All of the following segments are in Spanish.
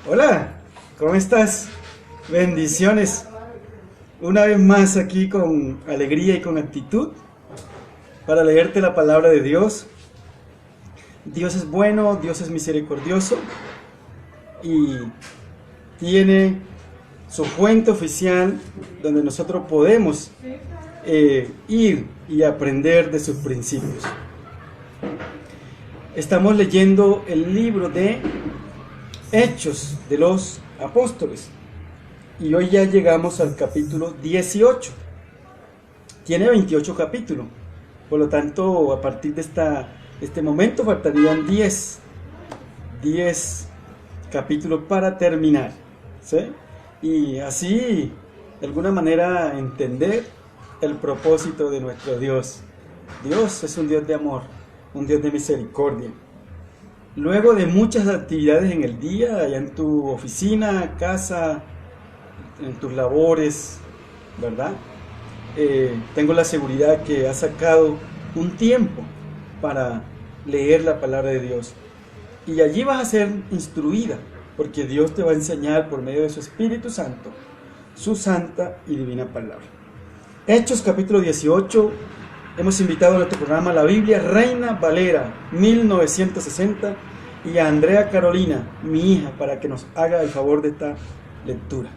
Hola, ¿cómo estás? Bendiciones. Una vez más aquí con alegría y con actitud para leerte la palabra de Dios. Dios es bueno, Dios es misericordioso y tiene su fuente oficial donde nosotros podemos ir y aprender de sus principios. Estamos leyendo el libro de Hechos de los Apóstoles y hoy ya llegamos al capítulo 18. Tiene 28 capítulos, por lo tanto a partir de este momento faltarían 10 capítulos para terminar, ¿sí? Y así de alguna manera entender el propósito de nuestro Dios. Dios es un Dios de amor, un Dios de misericordia. Luego de muchas actividades en el día, allá en tu oficina, casa, en tus labores, ¿verdad? Tengo la seguridad que has sacado un tiempo para leer la palabra de Dios. Y allí vas a ser instruida, porque Dios te va a enseñar por medio de su Espíritu Santo, su santa y divina palabra. Hechos capítulo 18. Hemos invitado a nuestro programa la Biblia Reina Valera 1960 y a Andrea Carolina, mi hija, para que nos haga el favor de esta lectura.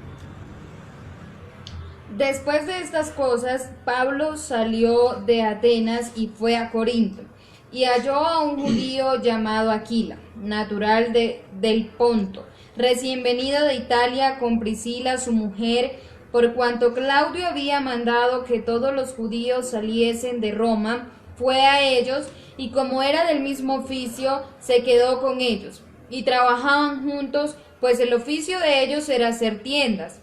Después de estas cosas, Pablo salió de Atenas y fue a Corinto, y halló a un judío llamado Aquila, natural del Ponto, recién venido de Italia con Priscila su mujer, por cuanto Claudio había mandado que todos los judíos saliesen de Roma, fue a ellos, y como era del mismo oficio, se quedó con ellos, y trabajaban juntos, pues el oficio de ellos era hacer tiendas.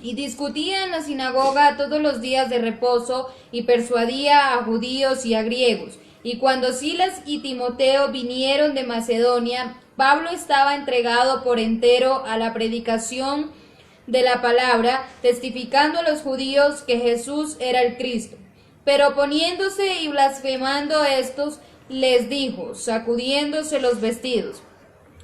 Y discutía en la sinagoga todos los días de reposo, y persuadía a judíos y a griegos. Y cuando Silas y Timoteo vinieron de Macedonia, Pablo estaba entregado por entero a la predicación de la palabra, testificando a los judíos que Jesús era el Cristo. Pero poniéndose y blasfemando a estos, les dijo, sacudiéndose los vestidos: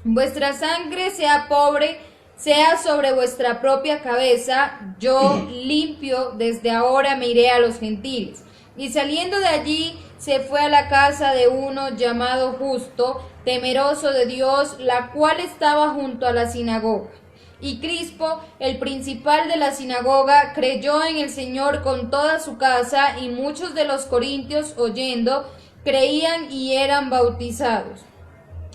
vuestra sangre sea sobre vuestra propia cabeza, yo limpio, desde ahora me iré a los gentiles. Y saliendo de allí, se fue a la casa de uno llamado Justo, temeroso de Dios, la cual estaba junto a la sinagoga. Y Crispo, el principal de la sinagoga, creyó en el Señor con toda su casa, y muchos de los corintios, oyendo, creían y eran bautizados.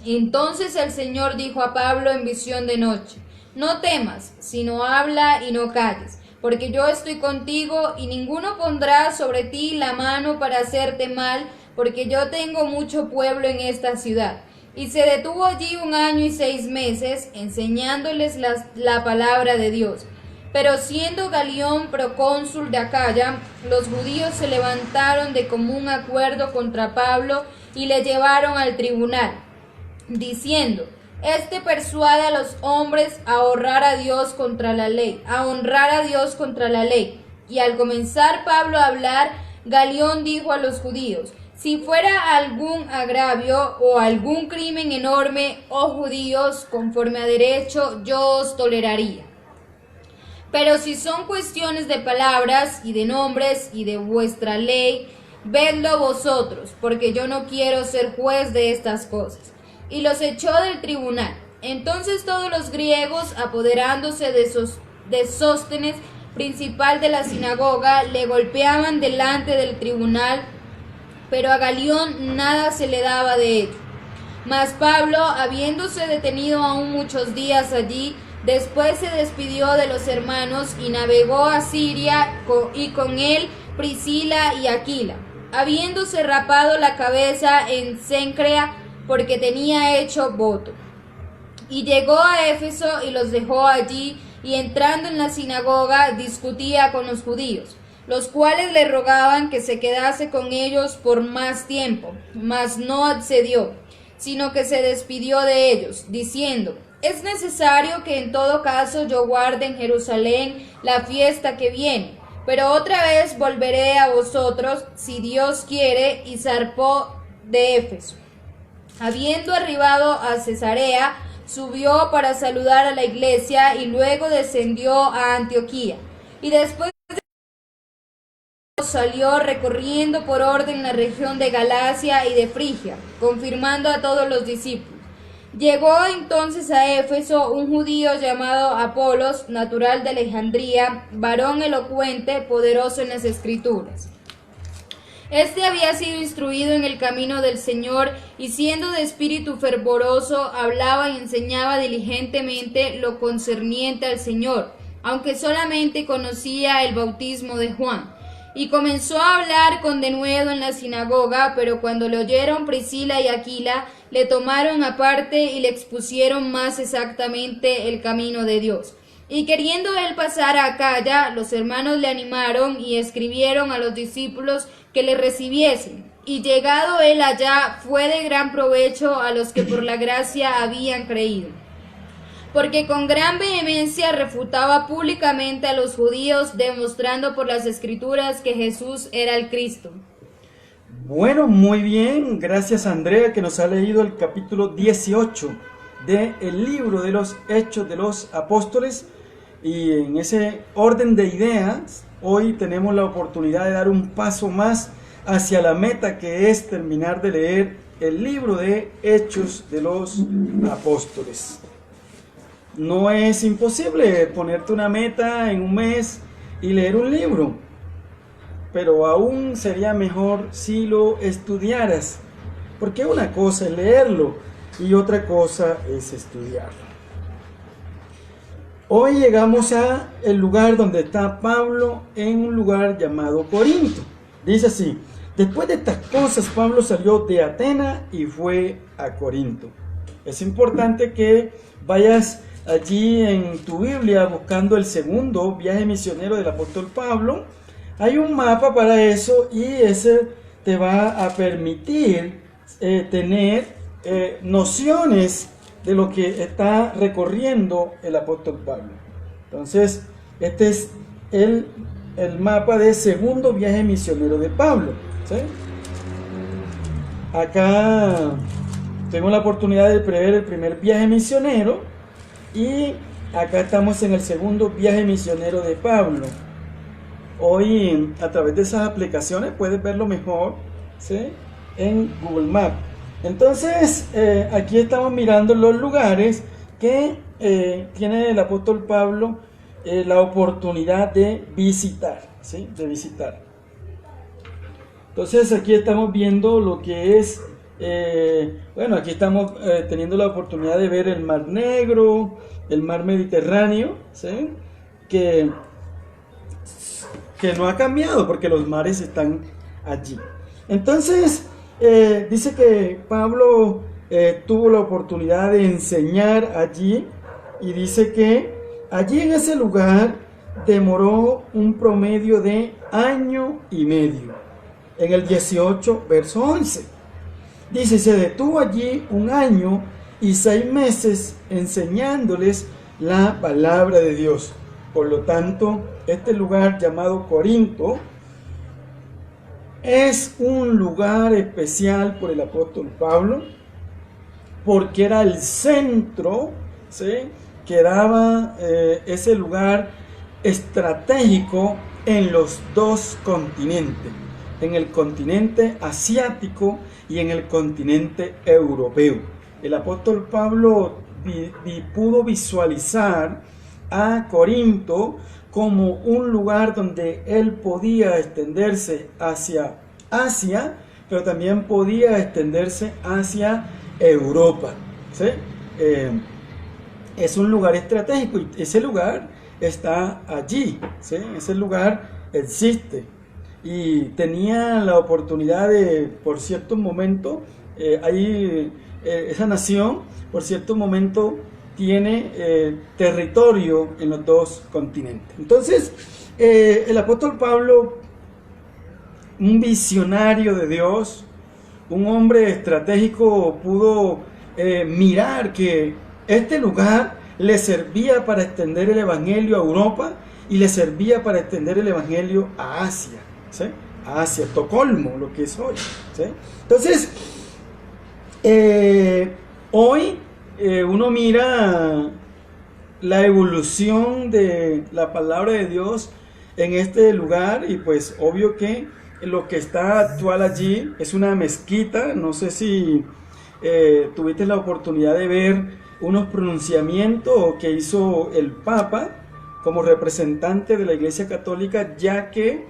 Entonces el Señor dijo a Pablo en visión de noche: no temas, sino habla y no calles, porque yo estoy contigo, y ninguno pondrá sobre ti la mano para hacerte mal, porque yo tengo mucho pueblo en esta ciudad. Y se detuvo allí 1 año y 6 meses, enseñándoles la palabra de Dios. Pero siendo Galión procónsul de Acaya, los judíos se levantaron de común acuerdo contra Pablo y le llevaron al tribunal, diciendo: este persuade a los hombres a honrar a Dios contra la ley, Y al comenzar Pablo a hablar, Galión dijo a los judíos: si fuera algún agravio o algún crimen enorme, oh judíos, conforme a derecho, yo os toleraría. Pero si son cuestiones de palabras y de nombres y de vuestra ley, vedlo vosotros, porque yo no quiero ser juez de estas cosas. Y los echó del tribunal. Entonces todos los griegos, apoderándose de Sóstenes, principal de la sinagoga, le golpeaban delante del tribunal, pero a Galión nada se le daba de ello. Mas Pablo, habiéndose detenido aún muchos días allí, después se despidió de los hermanos y navegó a Siria, y con él Priscila y Aquila, habiéndose rapado la cabeza en Cencrea, porque tenía hecho voto. Y llegó a Éfeso y los dejó allí, y entrando en la sinagoga discutía con los judíos, los cuales le rogaban que se quedase con ellos por más tiempo, mas no accedió, sino que se despidió de ellos, diciendo: es necesario que en todo caso yo guarde en Jerusalén la fiesta que viene, pero otra vez volveré a vosotros, si Dios quiere. Y zarpó de Éfeso. Habiendo arribado a Cesarea, subió para saludar a la iglesia y luego descendió a Antioquía. Y después salió recorriendo por orden la región de Galacia y de Frigia, confirmando a todos los discípulos. Llegó entonces a Éfeso un judío llamado Apolos, natural de Alejandría, varón elocuente, poderoso en las Escrituras. Este había sido instruido en el camino del Señor y siendo de espíritu fervoroso, hablaba y enseñaba diligentemente lo concerniente al Señor, aunque solamente conocía el bautismo de Juan. Y comenzó a hablar con denuedo en la sinagoga, pero cuando le oyeron Priscila y Aquila, le tomaron aparte y le expusieron más exactamente el camino de Dios. Y queriendo él pasar a Acaya, los hermanos le animaron y escribieron a los discípulos que le recibiesen. Y llegado él allá, fue de gran provecho a los que por la gracia habían creído, porque con gran vehemencia refutaba públicamente a los judíos, demostrando por las Escrituras que Jesús era el Cristo. Bueno, muy bien, gracias Andrea que nos ha leído el capítulo 18 del libro de los Hechos de los Apóstoles, y en ese orden de ideas hoy tenemos la oportunidad de dar un paso más hacia la meta, que es terminar de leer el libro de Hechos de los Apóstoles. No es imposible ponerte una meta en un mes y leer un libro, pero aún sería mejor si lo estudiaras, porque una cosa es leerlo y otra cosa es estudiarlo. Hoy llegamos a el lugar donde está Pablo, en un lugar llamado Corinto. Dice así: después de estas cosas, Pablo salió de Atenas y fue a Corinto. Es importante que vayas allí en tu Biblia buscando el segundo viaje misionero del apóstol Pablo. Hay un mapa para eso y ese te va a permitir tener nociones de lo que está recorriendo el apóstol Pablo. Entonces, este es el mapa del segundo viaje misionero de Pablo, ¿sí? Acá tengo la oportunidad de prever el primer viaje misionero y acá estamos en el segundo viaje misionero de Pablo. Hoy a través de esas aplicaciones puedes verlo mejor, ¿sí?, en Google Maps. Entonces aquí estamos mirando los lugares que tiene el apóstol Pablo la oportunidad de visitar, ¿sí?, de visitar. Entonces aquí estamos viendo lo que es, bueno, aquí estamos teniendo la oportunidad de ver el Mar Negro, el Mar Mediterráneo, ¿sí?, que no ha cambiado porque los mares están allí. Entonces dice que Pablo tuvo la oportunidad de enseñar allí, y dice que allí en ese lugar demoró un promedio de año y medio. En el 18, verso 11, dice: se detuvo allí 1 año y 6 meses enseñándoles la palabra de Dios. Por lo tanto, este lugar llamado Corinto es un lugar especial por el apóstol Pablo, porque era el centro, ¿sí?, que daba ese lugar estratégico en los dos continentes, en el continente asiático y en el continente europeo. El apóstol Pablo pudo visualizar a Corinto como un lugar donde él podía extenderse hacia Asia, pero también podía extenderse hacia Europa, ¿sí? Es un lugar estratégico y ese lugar está allí, ¿sí? Ese lugar existe y tenía la oportunidad de, por cierto momento, esa nación, por cierto momento, tiene territorio en los dos continentes. Entonces, el apóstol Pablo, un visionario de Dios, un hombre estratégico, pudo mirar que este lugar le servía para extender el evangelio a Europa y le servía para extender el evangelio a Asia, ¿sí?, a Asia, Estocolmo, lo que es hoy, ¿sí? Entonces, hoy uno mira la evolución de la palabra de Dios en este lugar, y pues obvio que lo que está actual allí es una mezquita. No sé si tuviste la oportunidad de ver unos pronunciamientos que hizo el Papa como representante de la Iglesia Católica, ya que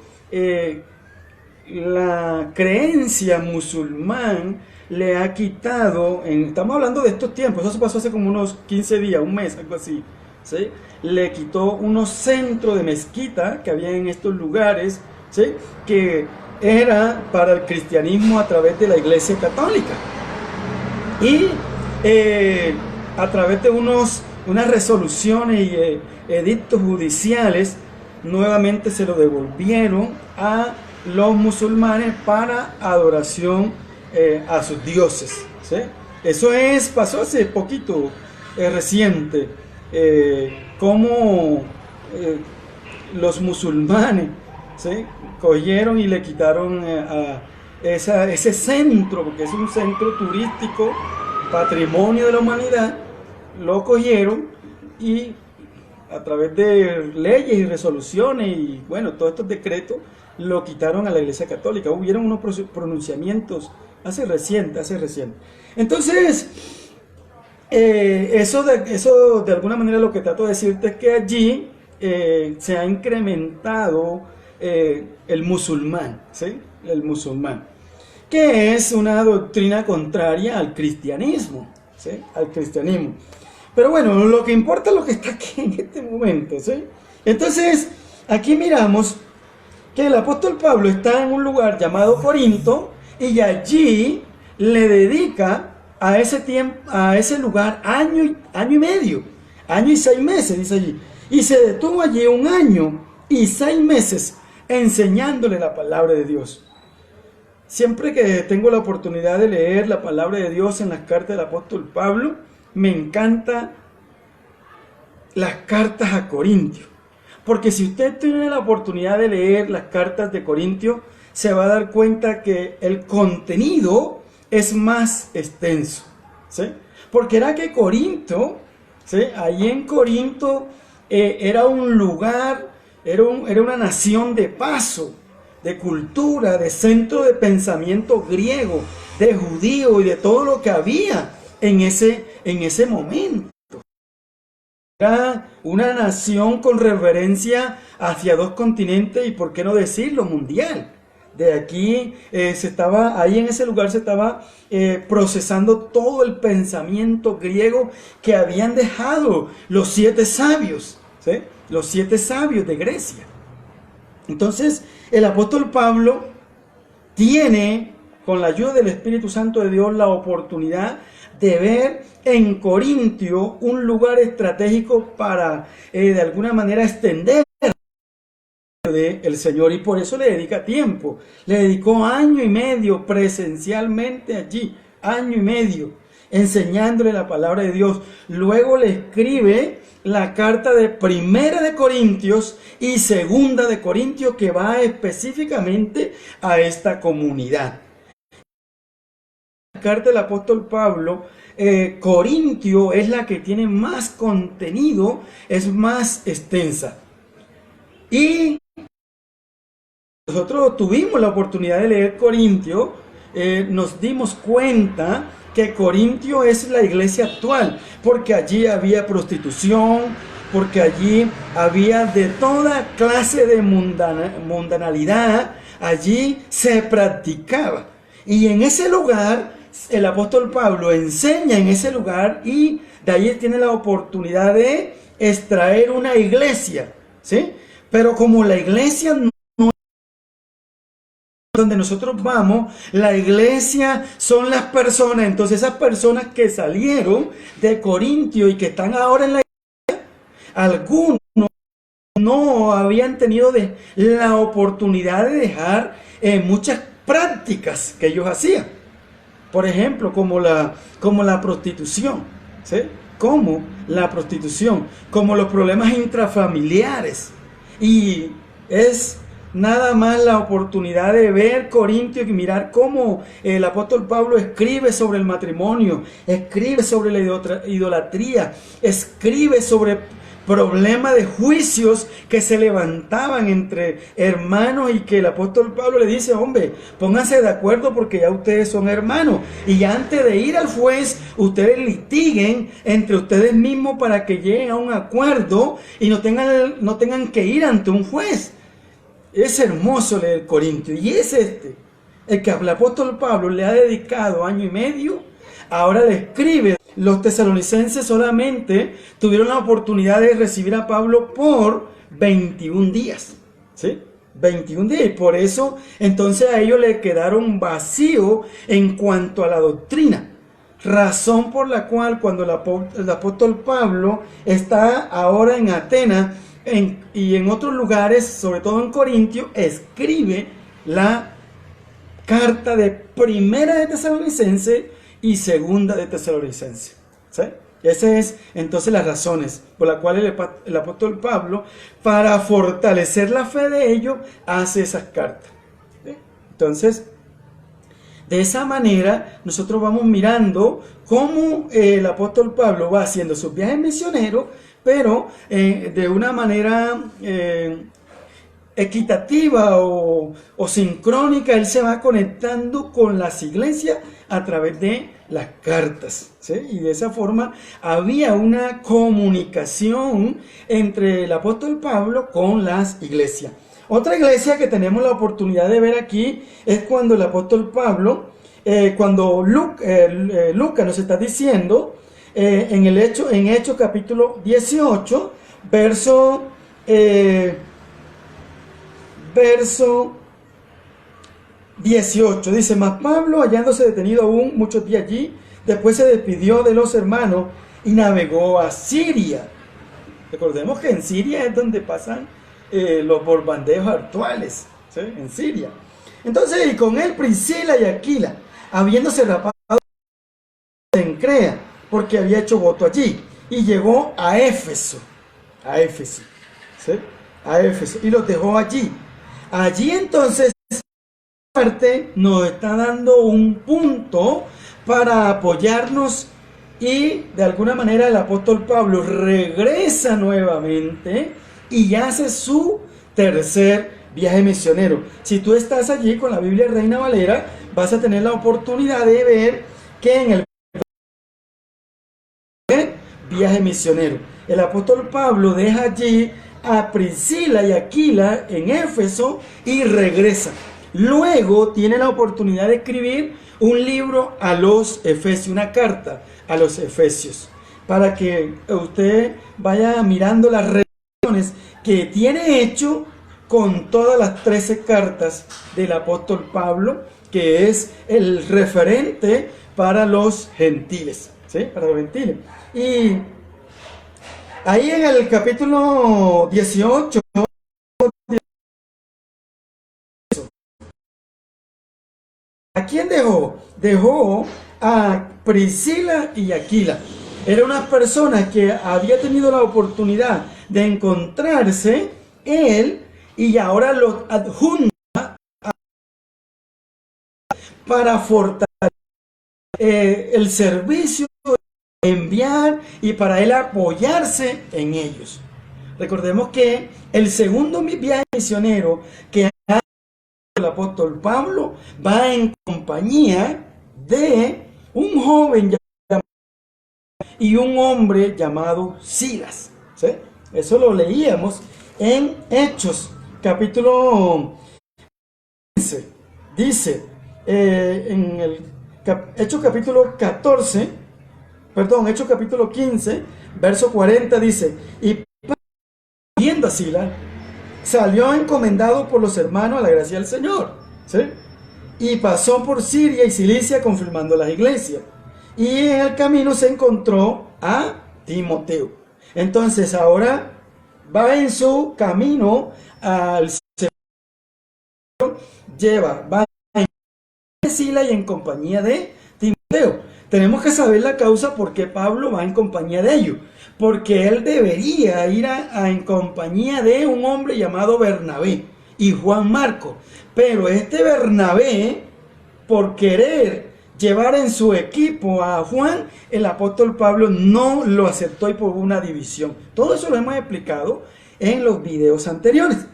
la creencia musulmán le ha quitado, estamos hablando de estos tiempos, eso pasó hace como unos 15 días, un mes, algo así, ¿sí? Le quitó unos centros de mezquita que había en estos lugares, ¿sí? Que era para el cristianismo a través de la Iglesia Católica. Y a través de unas resoluciones y edictos judiciales, nuevamente se lo devolvieron a los musulmanes para adoración a sus dioses, ¿sí? Eso pasó hace poquito, reciente, como los musulmanes, ¿sí? Cogieron y le quitaron a ese centro, porque es un centro turístico, patrimonio de la humanidad, lo cogieron y a través de leyes y resoluciones y bueno, todos estos decretos lo quitaron a la Iglesia Católica. Hubieron unos pronunciamientos hace reciente. Entonces, eso de alguna manera lo que trato de decirte es que allí se ha incrementado el musulmán, ¿sí? El musulmán, que es una doctrina contraria al cristianismo, ¿sí? Al cristianismo. Pero bueno, lo que importa es lo que está aquí en este momento, ¿sí? Entonces, aquí miramos que el apóstol Pablo está en un lugar llamado Corinto y allí le dedica a ese lugar año y medio, año y 6 meses, dice allí. Y se detuvo allí 1 año y 6 meses enseñándole la palabra de Dios. Siempre que tengo la oportunidad de leer la palabra de Dios en las cartas del apóstol Pablo, me encanta las cartas a Corintios. Porque si usted tiene la oportunidad de leer las cartas de Corintios, se va a dar cuenta que el contenido es más extenso, ¿sí? Porque era que Corinto, ¿sí? Allí en Corinto era un lugar, era una nación de paso, de cultura, de centro de pensamiento griego, de judío y de todo lo que había en ese momento. Era una nación con reverencia hacia 2 continentes y, por qué no decirlo, mundial. De aquí ahí en ese lugar se estaba procesando todo el pensamiento griego que habían dejado los 7 sabios, ¿sí? Los 7 sabios de Grecia. Entonces, el apóstol Pablo tiene, con la ayuda del Espíritu Santo de Dios, la oportunidad de ver en Corintio un lugar estratégico para de alguna manera extender del Señor, y por eso le dedica tiempo. Le dedicó 1 año y medio presencialmente allí, 1 año y medio enseñándole la palabra de Dios. Luego le escribe la carta de Primera de Corintios y Segunda de Corintios, que va específicamente a esta comunidad. La carta del apóstol Pablo, Corintio es la que tiene más contenido, es más extensa. Y nosotros tuvimos la oportunidad de leer Corintio, nos dimos cuenta que Corintio es la iglesia actual, porque allí había prostitución, porque allí había de toda clase de mundanalidad, allí se practicaba. Y en ese lugar, el apóstol Pablo enseña en ese lugar y de ahí tiene la oportunidad de extraer una iglesia, ¿sí? Pero como la iglesia no donde nosotros vamos, la iglesia son las personas, entonces esas personas que salieron de Corintio y que están ahora en la iglesia, algunos no habían tenido la oportunidad de dejar muchas prácticas que ellos hacían. Por ejemplo, como la prostitución, ¿sí? Como la prostitución, como los problemas intrafamiliares. Y es nada más la oportunidad de ver Corintios y mirar cómo el apóstol Pablo escribe sobre el matrimonio, escribe sobre la idolatría, escribe sobre problemas de juicios que se levantaban entre hermanos y que el apóstol Pablo le dice, hombre, pónganse de acuerdo porque ya ustedes son hermanos y antes de ir al juez, ustedes litiguen entre ustedes mismos para que lleguen a un acuerdo y no tengan que ir ante un juez. Es hermoso leer Corintios y es el que el apóstol Pablo le ha dedicado 1 año y medio, ahora le escribe. Los tesalonicenses solamente tuvieron la oportunidad de recibir a Pablo por 21 días, ¿sí? 21 días, y por eso entonces a ellos le quedaron vacíos en cuanto a la doctrina. Razón por la cual cuando el apóstol Pablo está ahora en Atenas y en otros lugares, sobre todo en Corintios, escribe la carta de Primera de Tesalonicenses y Segunda de Tesalonicenses, ¿sí? Esas es entonces las razones por las cuales el apóstol Pablo, para fortalecer la fe de ellos, hace esas cartas, ¿sí? Entonces, de esa manera, nosotros vamos mirando cómo el apóstol Pablo va haciendo sus viajes misioneros, pero de una manera equitativa o sincrónica, él se va conectando con las iglesias a través de las cartas, ¿sí? Y de esa forma había una comunicación entre el apóstol Pablo con las iglesias. Otra iglesia que tenemos la oportunidad de ver aquí es cuando el apóstol Pablo, cuando Lucas nos está diciendo en Hechos capítulo 18, verso 18, dice, mas Pablo, hallándose detenido aún muchos días allí, después se despidió de los hermanos y navegó a Siria. Recordemos que en Siria es donde pasan los bombardeos actuales, ¿sí? En Siria. Entonces, y con él Priscila y Aquila, habiéndose rapado en Crea, porque había hecho voto allí, y llegó a Éfeso, ¿sí? A Éfeso, y los dejó allí. Allí entonces parte nos está dando un punto para apoyarnos y de alguna manera el apóstol Pablo regresa nuevamente y hace su tercer viaje misionero. Si tú estás allí con la Biblia Reina Valera, vas a tener la oportunidad de ver que en el viaje misionero, el apóstol Pablo deja allí a Priscila y Aquila en Éfeso y regresa. Luego tiene la oportunidad de escribir un libro a los Efesios, una carta a los Efesios, para que usted vaya mirando las relaciones que tiene hecho con todas las 13 cartas del apóstol Pablo, que es el referente para los gentiles, ¿sí? Para los gentiles. Y ahí en el capítulo 18, ¿a quién dejó? Dejó a Priscila y Aquila. Eran unas personas que había tenido la oportunidad de encontrarse él y ahora los adjunta para fortalecer el servicio, enviar y para él apoyarse en ellos. Recordemos que el segundo viaje misionero que hace el apóstol Pablo va en compañía de un joven y un hombre llamado Silas, ¿sí? Eso lo leíamos en Hechos capítulo 15. Dice en el Hechos capítulo 14, perdón, Hechos capítulo 15, verso 40 dice, y viendo a Silas, salió encomendado por los hermanos a la gracia del Señor, ¿sí? Y pasó por Siria y Cilicia confirmando las iglesias. Y en el camino se encontró a Timoteo. Entonces ahora va en su camino al va en Silas y en compañía de Timoteo. Tenemos que saber la causa por qué Pablo va en compañía de ellos. Porque él debería ir en compañía de un hombre llamado Bernabé. y Juan Marcos. Pero este Bernabé, por querer llevar en su equipo a Juan, el apóstol Pablo no lo aceptó y por una división. Todo eso lo hemos explicado en los videos anteriores.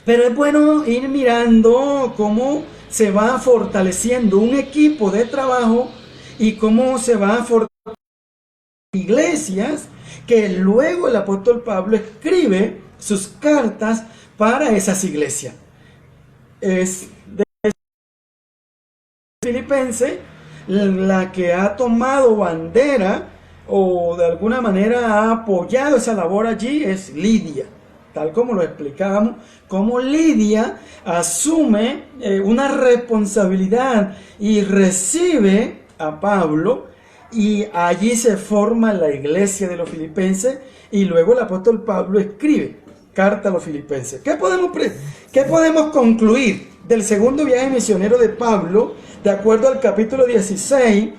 Pero es bueno ir mirando cómo se va fortaleciendo un equipo de trabajo y cómo se va fortaleciendo iglesias, que luego el apóstol Pablo escribe sus cartas para esas iglesias. Es de Filipense la que ha tomado bandera o de alguna manera ha apoyado esa labor allí es Lidia, tal como lo explicábamos, como Lidia asume una responsabilidad y recibe a Pablo, y allí se forma la iglesia de los filipenses, y luego el apóstol Pablo escribe carta a los filipenses. ¿Qué podemos concluir del segundo viaje misionero de Pablo, de acuerdo al capítulo 16,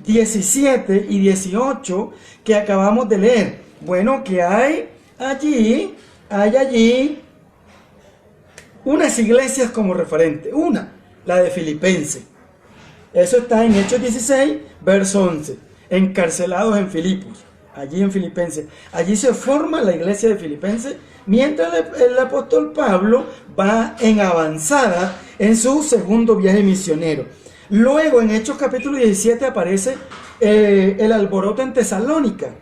17 y 18 que acabamos de leer? Bueno, que hay allí unas iglesias como referente. Una, la de Filipenses. Eso está en Hechos 16, verso 11. Encarcelados en Filipos, allí en Filipenses. Allí se forma la iglesia de Filipenses, mientras el apóstol Pablo va en avanzada en su segundo viaje misionero. Luego en Hechos capítulo 17 aparece el alboroto en Tesalónica.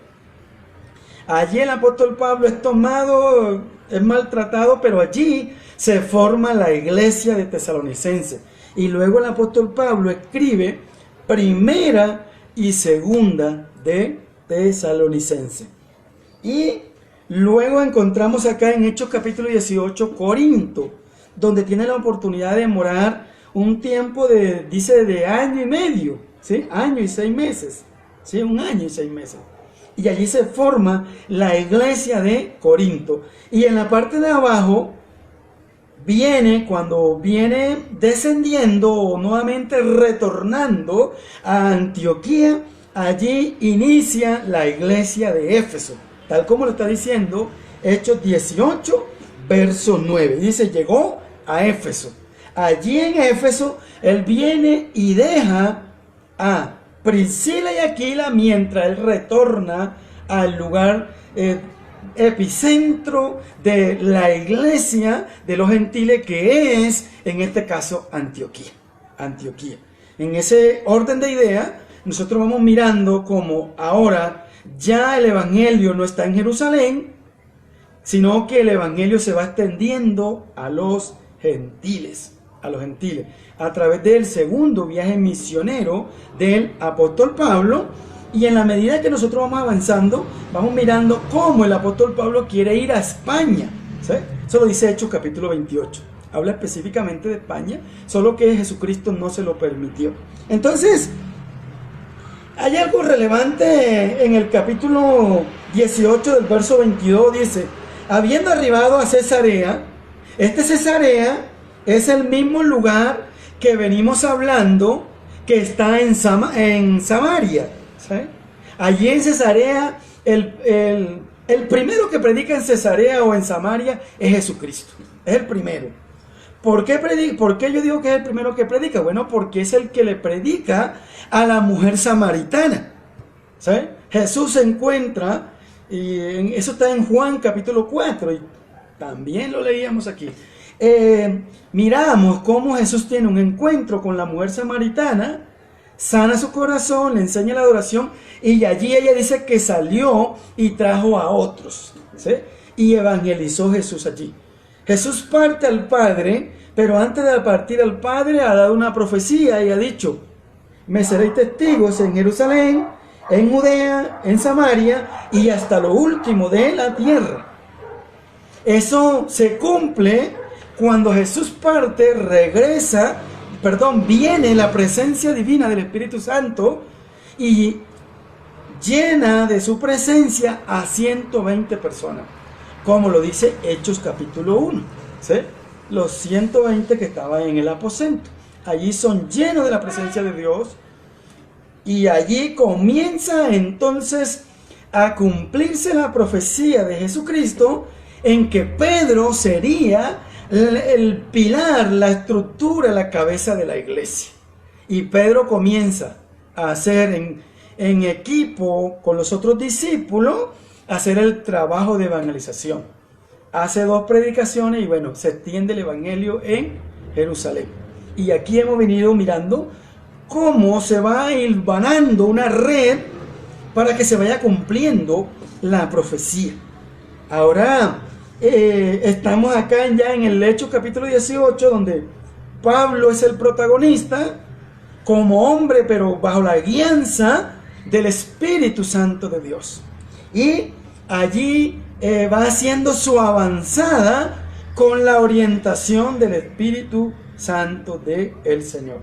Allí el apóstol Pablo es tomado, es maltratado, pero allí se forma la iglesia de Tesalonicenses. Y luego el apóstol Pablo escribe primera y segunda de Tesalonicenses. Y luego encontramos acá en Hechos capítulo 18 Corinto, donde tiene la oportunidad de morar un tiempo dice de año y medio, ¿sí? Año y 6 meses, ¿sí? Un año y 6 meses. Y allí se forma la iglesia de Corinto. Y en la parte de abajo cuando viene descendiendo o nuevamente retornando a Antioquía, allí inicia la iglesia de Éfeso, tal como lo está diciendo Hechos 18, verso 9. Dice, llegó a Éfeso. Allí en Éfeso, él viene y deja a Priscila y Aquila mientras él retorna al lugar epicentro de la iglesia de los gentiles, que es en este caso Antioquía. En ese orden de ideas, nosotros vamos mirando como ahora ya el evangelio no está en Jerusalén, sino que el evangelio se va extendiendo a los gentiles, a través del segundo viaje misionero del apóstol Pablo. Y en la medida que nosotros vamos avanzando, vamos mirando cómo el apóstol Pablo quiere ir a España, ¿sí? Eso lo dice Hechos capítulo 28. Habla específicamente de España, solo que Jesucristo no se lo permitió. Entonces, hay algo relevante en el capítulo 18 del verso 22, dice, habiendo arribado a Cesarea, Cesarea es el mismo lugar que venimos hablando, que está en Samaria. ¿Sí? Allí en Cesarea, el primero que predica en Cesarea o en Samaria es Jesucristo. Es el primero. ¿Por qué yo digo que es el primero que predica? Bueno, porque es el que le predica a la mujer samaritana. ¿Sí? Jesús se encuentra, y eso está en Juan capítulo 4, y también lo leíamos aquí. Miramos cómo Jesús tiene un encuentro con la mujer samaritana, sana su corazón, le enseña la adoración, y allí ella dice que salió y trajo a otros, ¿sí? Y evangelizó Jesús allí. Jesús parte al Padre, pero antes de partir al Padre ha dado una profecía y ha dicho, me seréis testigos en Jerusalén, en Judea, en Samaria y hasta lo último de la tierra. Eso se cumple cuando Jesús parte, viene la presencia divina del Espíritu Santo y llena de su presencia a 120 personas, como lo dice Hechos capítulo 1, ¿sí? Los 120 que estaban en el aposento, allí son llenos de la presencia de Dios, y allí comienza entonces a cumplirse la profecía de Jesucristo en que Pedro sería el pilar, la estructura, la cabeza de la iglesia. Y Pedro comienza a hacer en equipo con los otros discípulos, a hacer el trabajo de evangelización. Hace 2 predicaciones y bueno, se extiende el evangelio en Jerusalén. Y aquí hemos venido mirando cómo se va hilvanando una red para que se vaya cumpliendo la profecía. Ahora estamos acá ya en el Hechos capítulo 18, donde Pablo es el protagonista como hombre, pero bajo la guianza del Espíritu Santo de Dios. Y allí va haciendo su avanzada con la orientación del Espíritu Santo del Señor.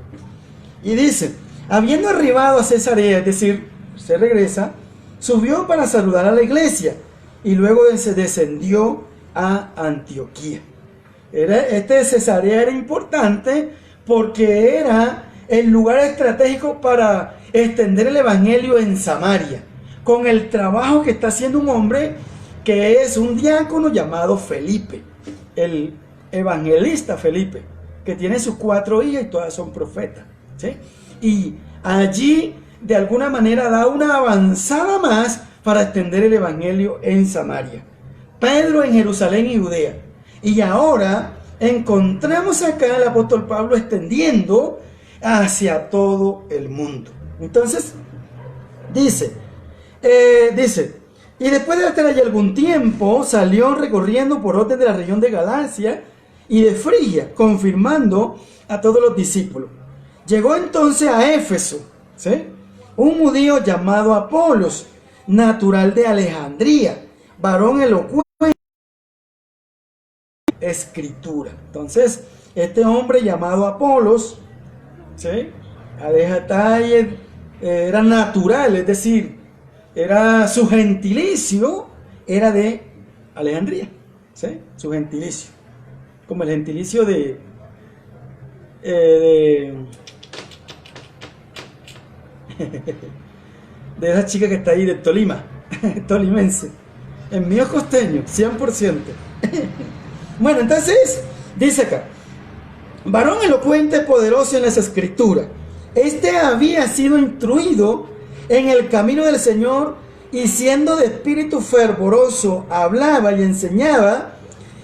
Y dice, habiendo arribado a Cesarea, es decir, se regresa, subió para saludar a la iglesia y luego se descendió a Antioquía. Este Cesarea era importante porque era el lugar estratégico para extender el evangelio en Samaria, con el trabajo que está haciendo un hombre que es un diácono llamado Felipe, el evangelista Felipe, que tiene sus 4 hijas y todas son profetas, ¿sí? Y allí de alguna manera da una avanzada más para extender el evangelio en Samaria. Pedro en Jerusalén y Judea. Y ahora encontramos acá al apóstol Pablo extendiendo hacia todo el mundo. Entonces, dice, y después de estar allí algún tiempo, salió recorriendo por orden de la región de Galacia y de Frigia, confirmando a todos los discípulos. Llegó entonces a Éfeso, ¿sí? Un judío llamado Apolos, natural de Alejandría, varón elocuente, escritura. Entonces, este hombre llamado Apolos, ¿sí? Era natural, es decir, era su gentilicio, era de Alejandría, ¿sí? Su gentilicio, como el gentilicio de esa chica que está ahí de Tolima, tolimense. En mío es costeño, 100%. Bueno, entonces, dice acá, varón elocuente, poderoso en las escrituras. Este había sido instruido en el camino del Señor y siendo de espíritu fervoroso, hablaba y enseñaba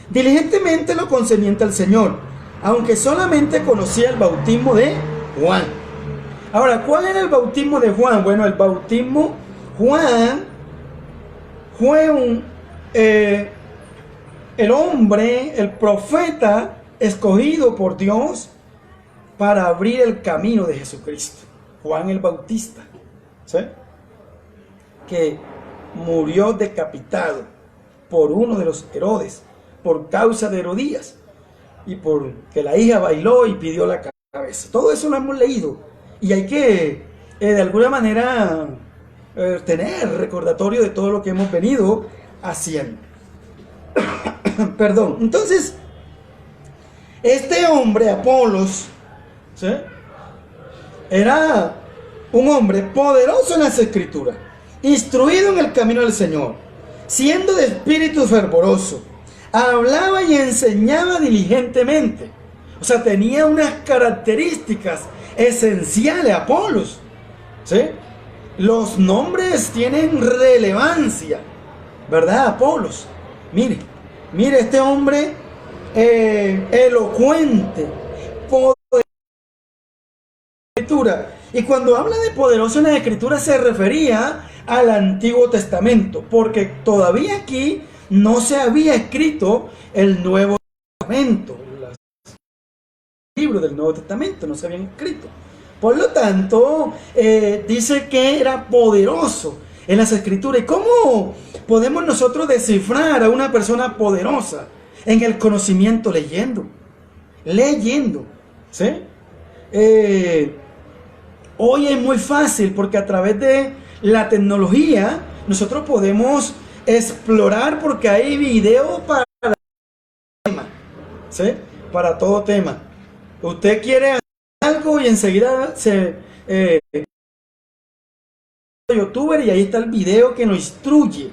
diligentemente lo concerniente al Señor, aunque solamente conocía el bautismo de Juan. Ahora, ¿cuál era el bautismo de Juan? Bueno, el bautismo Juan fue el hombre, el profeta escogido por Dios para abrir el camino de Jesucristo. Juan el Bautista, ¿sí? Que murió decapitado por uno de los Herodes por causa de Herodías y porque la hija bailó y pidió la cabeza. Todo eso lo hemos leído y hay que de alguna manera tener recordatorio de todo lo que hemos venido haciendo. Perdón. Entonces, este hombre, Apolos, ¿sí? Era un hombre poderoso en las escrituras, instruido en el camino del Señor, siendo de espíritu fervoroso, hablaba y enseñaba diligentemente. O sea, tenía unas características esenciales, Apolos, ¿sí? Los nombres tienen relevancia, ¿verdad? Apolos. Mire este hombre elocuente, poderoso en la escritura. Y cuando habla de poderoso en la escritura se refería al Antiguo Testamento, porque todavía aquí no se había escrito el Nuevo Testamento. Los libros del Nuevo Testamento no se habían escrito. Por lo tanto, dice que era poderoso en las escrituras. ¿Y cómo podemos nosotros descifrar a una persona poderosa? En el conocimiento, leyendo, ¿sí? Hoy es muy fácil porque a través de la tecnología nosotros podemos explorar porque hay videos para tema, ¿sí? Para todo tema. Usted quiere hacer algo y enseguida se youtuber y ahí está el video que nos instruye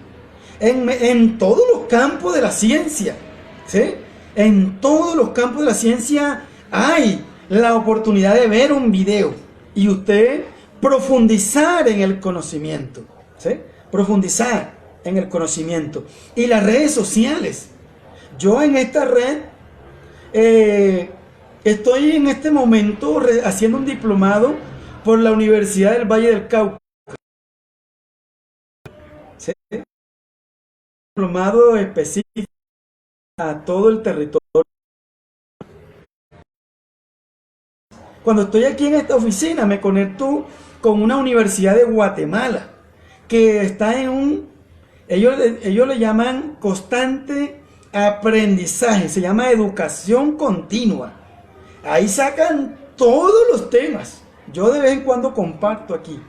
en todos los campos de la ciencia, ¿sí? En todos los campos de la ciencia hay la oportunidad de ver un video y usted profundizar en el conocimiento, ¿sí? Profundizar en el conocimiento. Y las redes sociales. Yo en esta red estoy en este momento haciendo un diplomado por la Universidad del Valle del Cauca. ¿Sí? Diplomado específico a todo el territorio. Cuando estoy aquí en esta oficina me conecto con una universidad de Guatemala que está en ellos le llaman constante aprendizaje, se llama educación continua. Ahí sacan todos los temas. Yo de vez en cuando comparto aquí.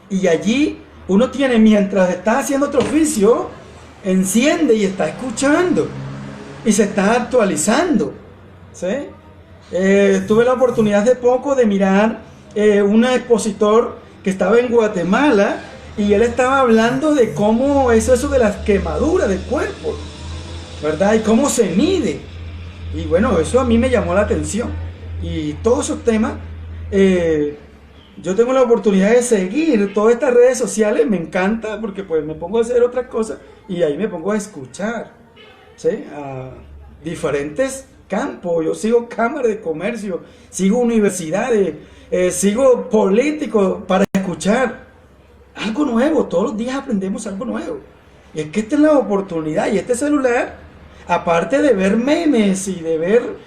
Y allí uno tiene, mientras está haciendo otro oficio, enciende y está escuchando. Y se está actualizando. ¿Sí? Tuve la oportunidad hace poco de mirar un expositor que estaba en Guatemala y él estaba hablando de cómo es eso de las quemaduras del cuerpo, ¿verdad? Y cómo se mide. Y bueno, eso a mí me llamó la atención. Y todos esos temas, yo tengo la oportunidad de seguir todas estas redes sociales, me encanta porque pues me pongo a hacer otras cosas y ahí me pongo a escuchar, ¿sí? A diferentes campos. Yo sigo cámaras de comercio, sigo universidades, sigo políticos para escuchar algo nuevo. Todos los días aprendemos algo nuevo. Y es que esta es la oportunidad. Y este celular, aparte de ver memes y de ver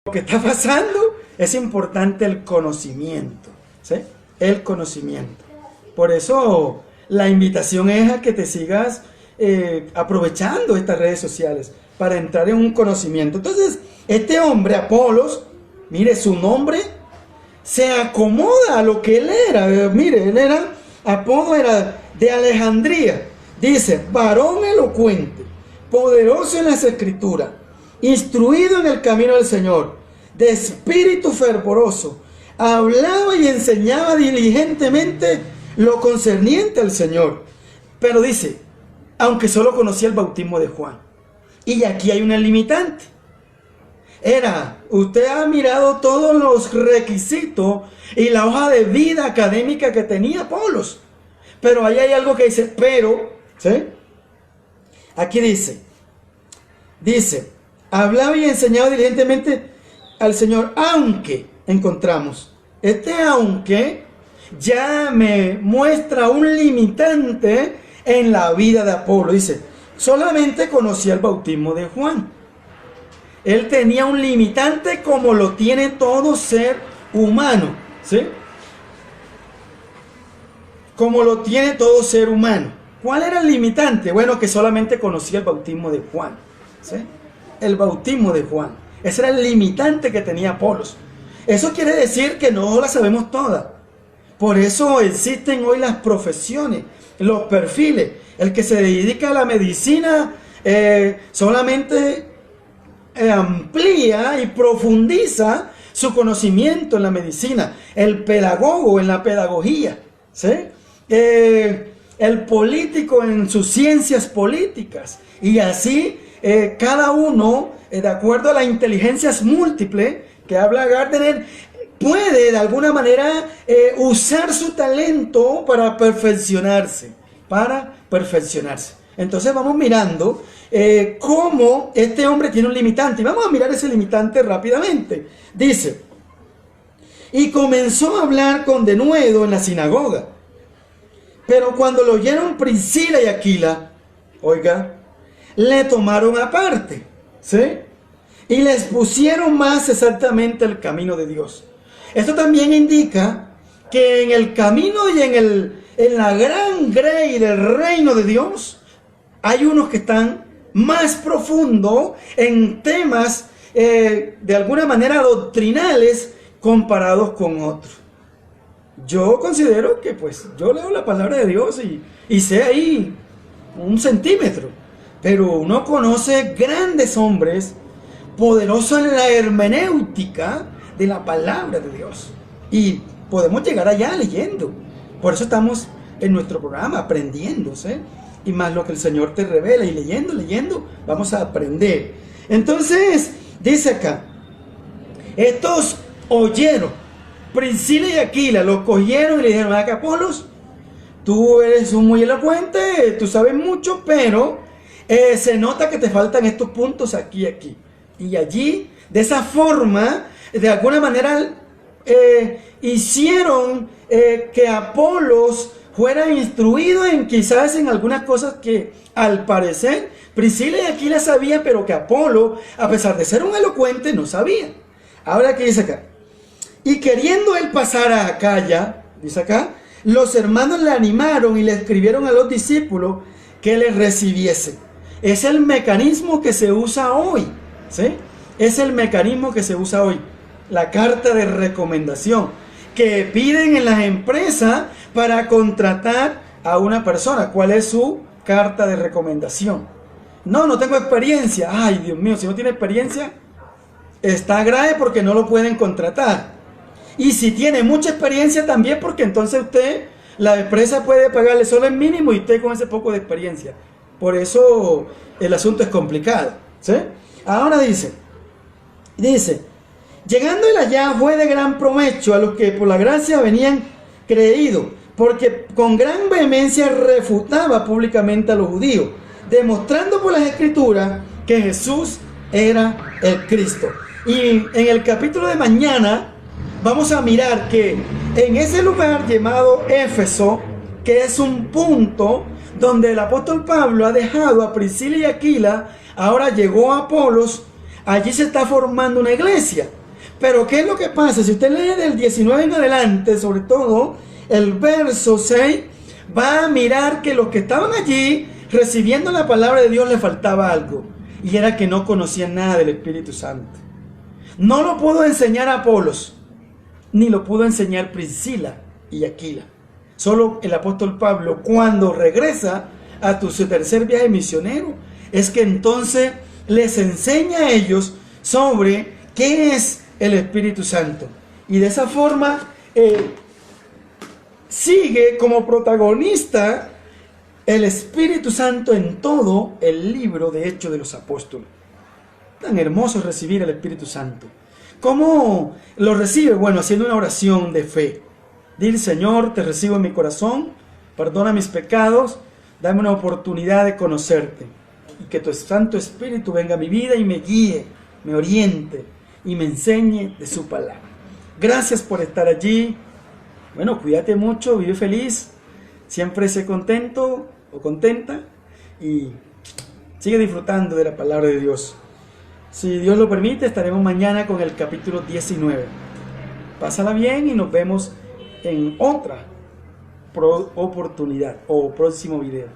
lo que está pasando, es importante el conocimiento, ¿sí? El conocimiento. Por eso la invitación es a que te sigas aprovechando estas redes sociales para entrar en un conocimiento. Entonces, este hombre, Apolos, mire, su nombre se acomoda a lo que él era. Mire, él era, Apodo era de Alejandría. Dice, varón elocuente, poderoso en las escrituras, instruido en el camino del Señor, de espíritu fervoroso, hablaba y enseñaba diligentemente lo concerniente al Señor. Pero dice, aunque solo conocía el bautismo de Juan. Y aquí hay una limitante. Usted ha mirado todos los requisitos y la hoja de vida académica que tenía Apolos. Pero ahí hay algo que dice, pero, ¿sí? Aquí dice, hablaba y enseñaba diligentemente al Señor, aunque, encontramos, aunque ya me muestra un limitante en la vida de Apolo. Dice, solamente conocía el bautismo de Juan. Él tenía un limitante como lo tiene todo ser humano, ¿sí? Como lo tiene todo ser humano. ¿Cuál era el limitante? Bueno, que solamente conocía el bautismo de Juan, ¿sí? El bautismo de Juan. Ese era el limitante que tenía Apolos. Eso quiere decir que no la sabemos todas. Por eso existen hoy las profesiones, los perfiles. El que se dedica a la medicina solamente amplía y profundiza su conocimiento en la medicina. El pedagogo en la pedagogía, ¿sí? El político en sus ciencias políticas. Y así cada uno, de acuerdo a las inteligencias múltiples que habla Gardner, puede de alguna manera usar su talento para perfeccionarse. Entonces vamos mirando cómo este hombre tiene un limitante. Y vamos a mirar ese limitante rápidamente. Dice, y comenzó a hablar con denuedo en la sinagoga. Pero cuando lo oyeron Priscila y Aquila, oiga, le tomaron aparte, ¿sí? Y les pusieron más exactamente el camino de Dios. Esto también indica que en el camino y en la gran grey del reino de Dios, hay unos que están más profundo en temas de alguna manera doctrinales comparados con otros. Yo considero que pues yo leo la palabra de Dios y sé ahí 1 centímetro, pero uno conoce grandes hombres poderosos en la hermenéutica de la palabra de Dios y podemos llegar allá leyendo. Por eso estamos en nuestro programa aprendiendo, ¿sí? y más lo que el Señor te revela. Y leyendo, vamos a aprender. Entonces, dice acá, estos oyeron, Priscila y Aquila, lo cogieron y le dijeron: acá, Apolos, tú eres un muy elocuente, tú sabes mucho, pero se nota que te faltan estos puntos aquí, aquí y allí. De esa forma, de alguna manera, hicieron que Apolos fuera instruido en quizás en algunas cosas que al parecer Priscila y Aquila sabían, pero que Apolo, a pesar de ser un elocuente, no sabía. Ahora, ¿qué dice acá? Y queriendo él pasar a Acaya, dice acá, los hermanos le animaron y le escribieron a los discípulos que le recibiesen. Es el mecanismo que se usa hoy, ¿sí? Es el mecanismo que se usa hoy. La carta de recomendación que piden en las empresas para contratar a una persona. ¿Cuál es su carta de recomendación? No tengo experiencia. Ay, Dios mío, si no tiene experiencia, está grave porque no lo pueden contratar. Y si tiene mucha experiencia también, porque entonces la empresa puede pagarle solo el mínimo y usted con ese poco de experiencia. Por eso el asunto es complicado, ¿sí? Ahora dice, llegando él allá fue de gran provecho a los que por la gracia venían creído, porque con gran vehemencia refutaba públicamente a los judíos, demostrando por las escrituras que Jesús era el Cristo. Y en el capítulo de mañana vamos a mirar que en ese lugar llamado Éfeso, que es un punto donde el apóstol Pablo ha dejado a Priscila y Aquila, ahora llegó a Apolos, allí se está formando una iglesia. Pero ¿qué es lo que pasa? Si usted lee del 19 en adelante, sobre todo el verso 6, va a mirar que los que estaban allí recibiendo la palabra de Dios le faltaba algo, y era que no conocían nada del Espíritu Santo. No lo pudo enseñar a Apolos, ni lo pudo enseñar Priscila y Aquila. Solo el apóstol Pablo, cuando regresa a su tercer viaje misionero, es que entonces les enseña a ellos sobre qué es el Espíritu Santo. Y de esa forma sigue como protagonista el Espíritu Santo en todo el libro de Hechos de los Apóstoles. Tan hermoso es recibir el Espíritu Santo. ¿Cómo lo recibe? Bueno, haciendo una oración de fe. Dile: Señor, te recibo en mi corazón, perdona mis pecados, dame una oportunidad de conocerte. Y que tu Santo Espíritu venga a mi vida y me guíe, me oriente y me enseñe de su palabra. Gracias por estar allí. Bueno, cuídate mucho, vive feliz, siempre sé contento o contenta y sigue disfrutando de la palabra de Dios. Si Dios lo permite, estaremos mañana con el capítulo 19. Pásala bien y nos vemos en otra oportunidad o próximo video.